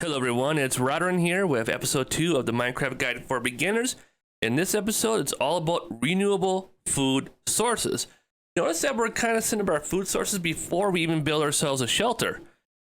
Hello everyone, it's Rodorenn here with episode 2 of the Minecraft Guide for Beginners. In this episode, it's all about renewable food sources. Notice that we're kind of setting up our food sources before we even build ourselves a shelter.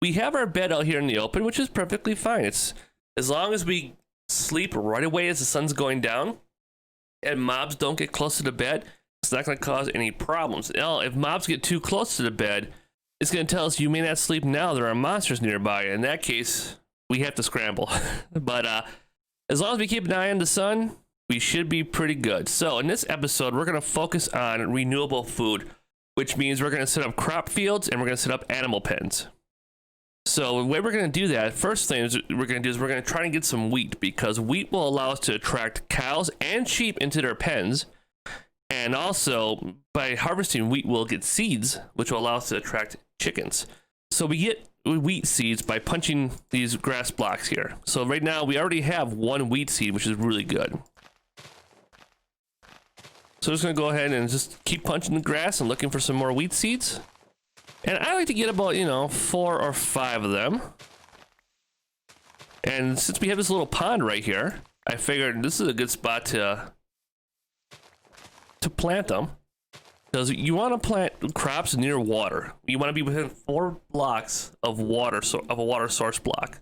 We have our bed out here in the open, which is perfectly fine. It's as long as we sleep right away as the sun's going down and mobs don't get close to the bed, it's not going to cause any problems. Now, if mobs get too close to the bed, it's going to tell us you may not sleep now, there are monsters nearby. In that case, we have to scramble. But as long as we keep an eye on the sun, we should be pretty good. So in this episode, we're going to focus on renewable food, which means we're going to set up crop fields and we're going to set up animal pens. So the way we're going to do that, first thing we're going to do is we're going to try and get some wheat, because wheat will allow us to attract cows and sheep into their pens. And also, by harvesting wheat, we'll get seeds, which will allow us to attract chickens. So we get wheat seeds by punching these grass blocks here. So right now we already have one wheat seed, which is really good. So I'm just gonna go ahead and just keep punching the grass and looking for some more wheat seeds. And I like to get about, 4 or 5 of them. And since we have this little pond right here, I figured this is a good spot to plant them. Because you want to plant crops near water. You want to be within 4 blocks of water, of a water source block,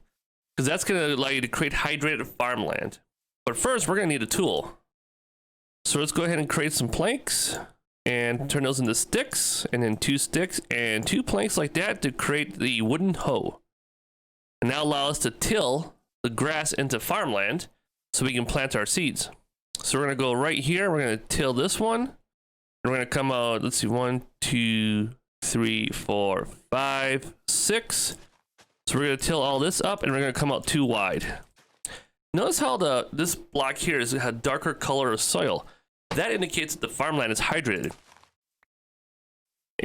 because that's going to allow you to create hydrated farmland. But first, we're going to need a tool. So let's go ahead and create some planks and turn those into sticks, and then 2 sticks and 2 planks like that to create the wooden hoe. And now allow us to till the grass into farmland so we can plant our seeds. So we're going to go right here. We're going to till this one. We're going to come out, let's see, 1, 2, 3, 4, 5, 6. So we're going to till all this up, and we're going to come out 2 wide. Notice how this block here is a darker color of soil. That indicates that the farmland is hydrated.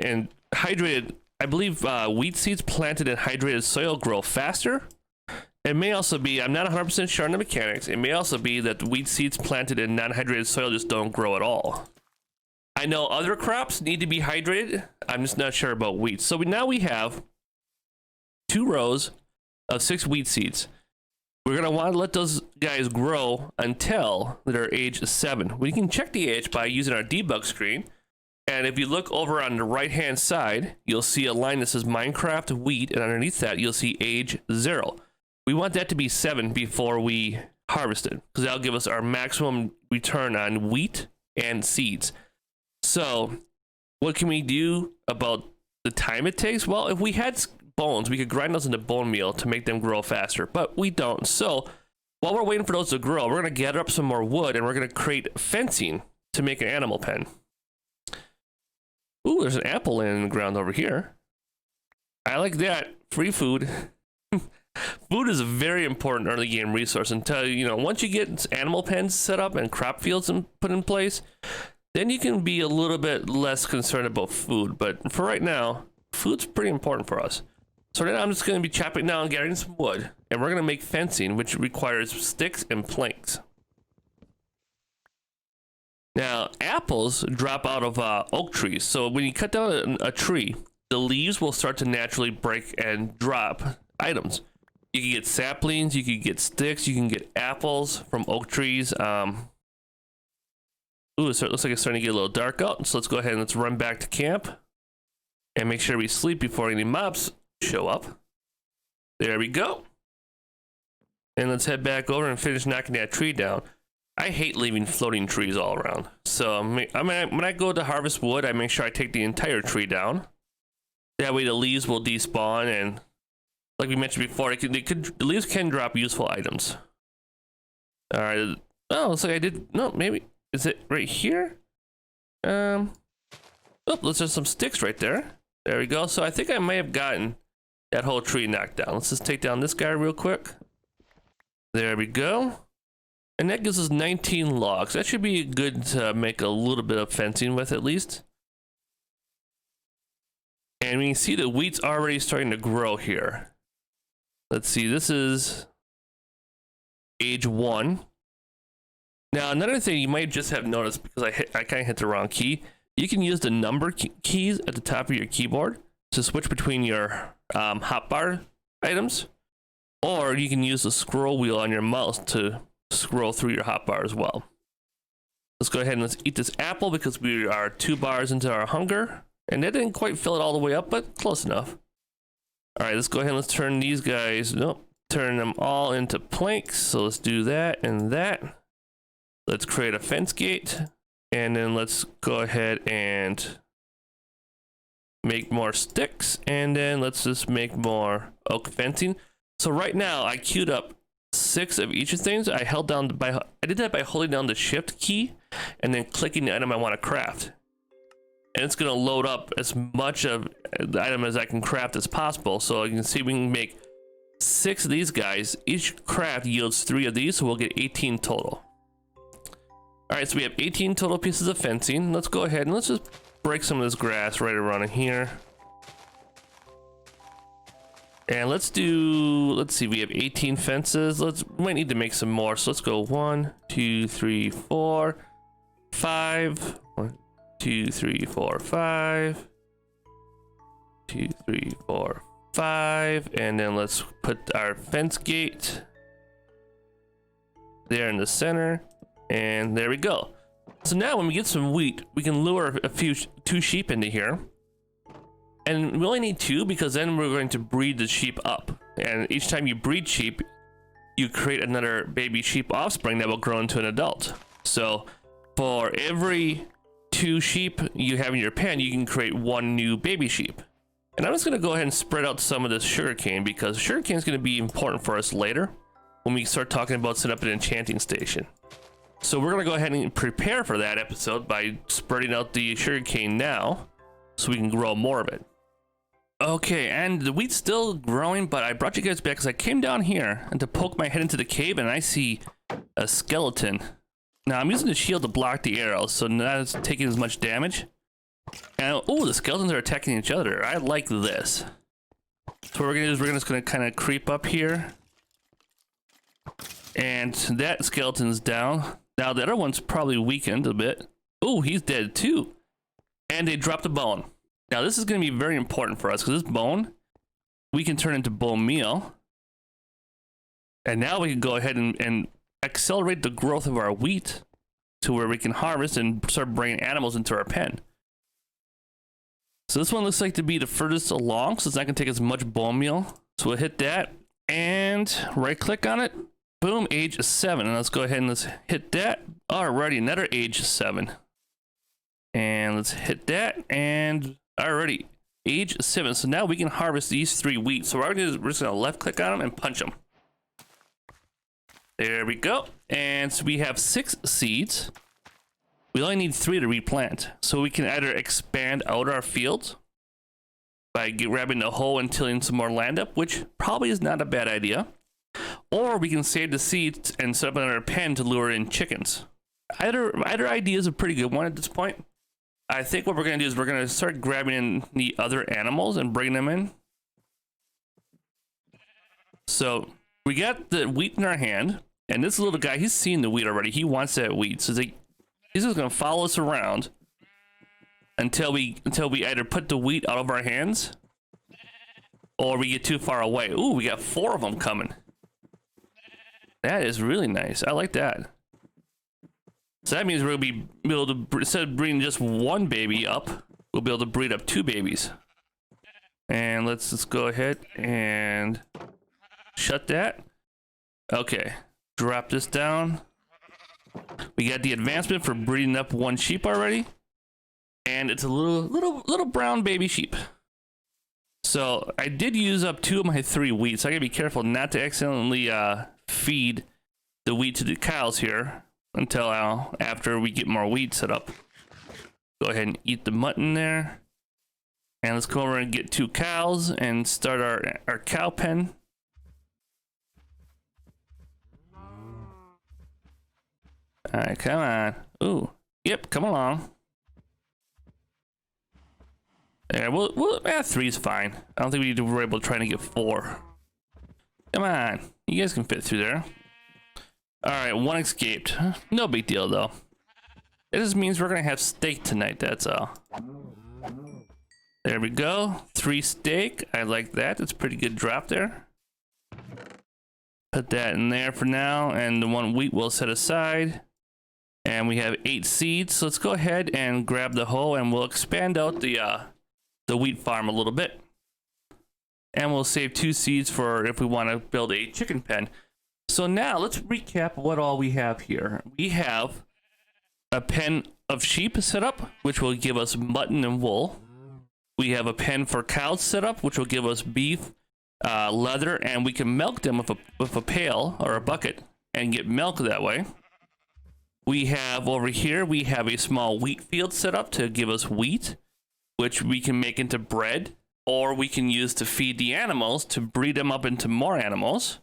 And hydrated, I believe wheat seeds planted in hydrated soil grow faster. It may also be, I'm not 100% sure on the mechanics, it may also be that wheat seeds planted in non-hydrated soil just don't grow at all. I know other crops need to be hydrated. I'm just not sure about wheat. So now we have 2 rows of 6 wheat seeds. We're going to want to let those guys grow until they're age 7. We can check the age by using our debug screen. And if you look over on the right-hand side, you'll see a line that says Minecraft Wheat, and underneath that, you'll see age 0. We want that to be 7 before we harvest it, because that'll give us our maximum return on wheat and seeds. So, what can we do about the time it takes? Well, if we had bones, we could grind those into bone meal to make them grow faster, but we don't. So, while we're waiting for those to grow, we're going to gather up some more wood, and we're going to create fencing to make an animal pen. Ooh, there's an apple in the ground over here. I like that. Free food. Food is a very important early game resource until, once you get animal pens set up and crop fields put in place, then you can be a little bit less concerned about food. But for right now, food's pretty important for us. So now I'm just going to be chopping down and gathering some wood, and we're going to make fencing, which requires sticks and planks. Now, apples drop out of oak trees. So when you cut down a tree, the leaves will start to naturally break and drop items. You can get saplings, you can get sticks, you can get apples from oak trees. Ooh, so it looks like it's starting to get a little dark out. So let's go ahead and let's run back to camp and make sure we sleep before any mobs show up. There we go. And let's head back over and finish knocking that tree down. I hate leaving floating trees all around. So when I go to harvest wood, I make sure I take the entire tree down. That way the leaves will despawn, and like we mentioned before, the leaves can drop useful items. All right. Oh, looks like I did. No, maybe. Is it right here? Oh, there's some sticks right there. There we go. So I think I may have gotten that whole tree knocked down. Let's just take down this guy real quick. There we go. And that gives us 19 logs. That should be good to make a little bit of fencing with, at least. And we can see the wheat's already starting to grow here. Let's see, this is age 1. Now, another thing you might just have noticed, because I kind of hit the wrong key, you can use the number keys at the top of your keyboard to switch between your hotbar items. Or you can use the scroll wheel on your mouse to scroll through your hotbar as well. Let's go ahead and let's eat this apple because we are 2 bars into our hunger. And that didn't quite fill it all the way up, but close enough. Alright, let's go ahead and let's turn these guys, turn them all into planks. So let's do that and that. Let's create a fence gate. And then let's go ahead and make more sticks. And then let's just make more oak fencing. So right now I queued up 6 of each of things. I did that by holding down the shift key and then clicking the item I want to craft. And it's going to load up as much of the item as I can craft as possible. So you can see we can make 6 of these guys. Each craft yields 3 of these, so we'll get 18 total. Alright, so we have 18 total pieces of fencing. Let's go ahead and let's just break some of this grass right around in here. And let's see, we have 18 fences. We might need to make some more. So let's go 1, 2, 3, 4, 5. 1, 2, 3, 4, 5. 2, 3, 4, 5. And then let's put our fence gate there in the center. And there we go. So now when we get some wheat, we can lure 2 sheep into here. And we only need 2 because then we're going to breed the sheep up. And each time you breed sheep, you create another baby sheep offspring that will grow into an adult. So for every 2 sheep you have in your pen, you can create 1 new baby sheep. And I'm just going to go ahead and spread out some of this sugarcane because sugarcane is going to be important for us later when we start talking about setting up an enchanting station. So we're going to go ahead and prepare for that episode by spreading out the sugarcane now so we can grow more of it. Okay, and the wheat's still growing, but I brought you guys back because I came down here and to poke my head into the cave and I see a skeleton. Now I'm using the shield to block the arrows, so not it's taking as much damage. And oh, the skeletons are attacking each other. I like this. So what we're gonna do is we're just gonna kind of creep up here. And that skeleton's down. Now the other one's probably weakened a bit. Oh, he's dead too. And they dropped a bone. Now this is going to be very important for us because this bone, we can turn into bone meal. And now we can go ahead and accelerate the growth of our wheat to where we can harvest and start bringing animals into our pen. So this one looks like to be the furthest along, so it's not going to take as much bone meal. So we'll hit that and right click on it. Boom, age 7. And let's go ahead and let's hit that. Alrighty, another age 7. And let's hit that and alrighty, age 7. So now we can harvest these 3 wheat. So we're just gonna left click on them and punch them. There we go. And so we have 6 seeds. We only need 3 to replant. So we can either expand out our fields by grabbing the hoe and tilling some more land up, which probably is not a bad idea. Or we can save the seeds and set up another pen to lure in chickens. Either idea is a pretty good one at this point. I think what we're going to do is we're going to start grabbing in the other animals and bringing them in. So we got the wheat in our hand, and this little guy, he's seen the wheat already. He wants that wheat. So he's just going to follow us around until we either put the wheat out of our hands or we get too far away. Ooh, we got 4 of them coming. That is really nice. I like that. So that means we're going to be able to, instead of breeding just 1 baby up, we'll be able to breed up 2 babies. And let's just go ahead and shut that. Okay, drop this down. We got the advancement for breeding up 1 sheep already. And it's a little brown baby sheep. So I did use up 2 of my 3 wheat, so I gotta be careful not to accidentally feed the wheat to the cows here until after we get more wheat set up. Go ahead and eat the mutton there. And let's go over and get 2 cows and start our cow pen. Alright, come on. Ooh, yep, come along. Yeah, we'll 3 is fine. I don't think we need to worry about trying to get 4. Come on, you guys can fit through there. Alright, 1 escaped. No big deal though. It just means we're gonna have steak tonight, that's all. There we go. 3 steak. I like that. That's a pretty good drop there. put that in there for now, and the one wheat we'll set aside. And we have 8 seeds. So let's go ahead and grab the hoe, and we'll expand out the wheat farm a little bit. And we'll save 2 seeds for if we want to build a chicken pen. So now let's recap what all we have here. We have a pen of sheep set up, which will give us mutton and wool. We have a pen for cows set up, which will give us beef, leather, and we can milk them with a pail or a bucket and get milk that way. We have over here, we have a small wheat field set up to give us wheat, which we can make into bread, or we can use to feed the animals to breed them up into more animals.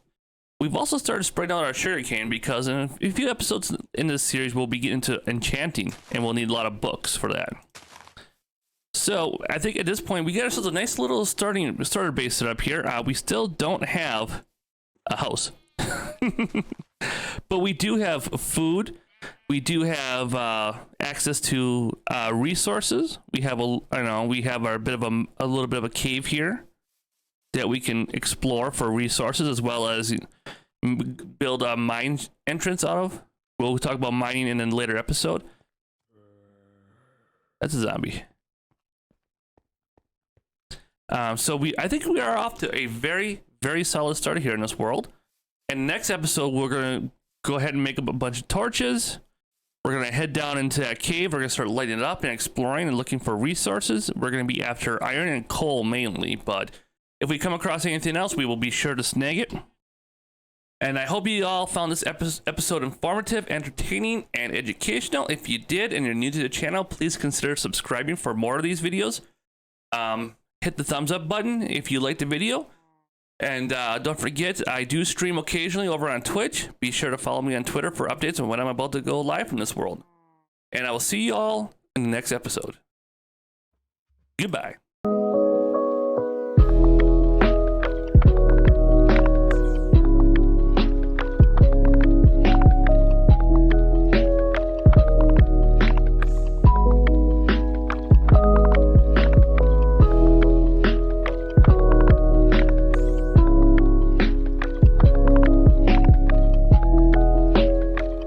We've also started spreading out our sugarcane because in a few episodes in this series, we'll be getting into enchanting, and we'll need a lot of books for that. So I think at this point, we got ourselves a nice little starter base set up here. We still don't have a house, but we do have food. We do have access to resources. We have we have our a little bit of a cave here that we can explore for resources, as well as build a mine entrance out of. We'll talk about mining in a later episode. That's a zombie. I think we are off to a very, very solid start here in this world. And next episode, we're gonna go ahead and make up a bunch of torches. We're gonna head down into that cave. We're gonna start lighting it up and exploring and looking for resources. We're gonna be after iron and coal mainly, but if we come across anything else, we will be sure to snag it. And I hope you all found this episode informative, entertaining, and educational. If you did and you're new to the channel, please consider subscribing for more of these videos. Hit the thumbs up button if you liked the video. And don't forget, I do stream occasionally over on Twitch. Be sure to follow me on Twitter for updates on when I'm about to go live from this world. And I will see you all in the next episode. Goodbye.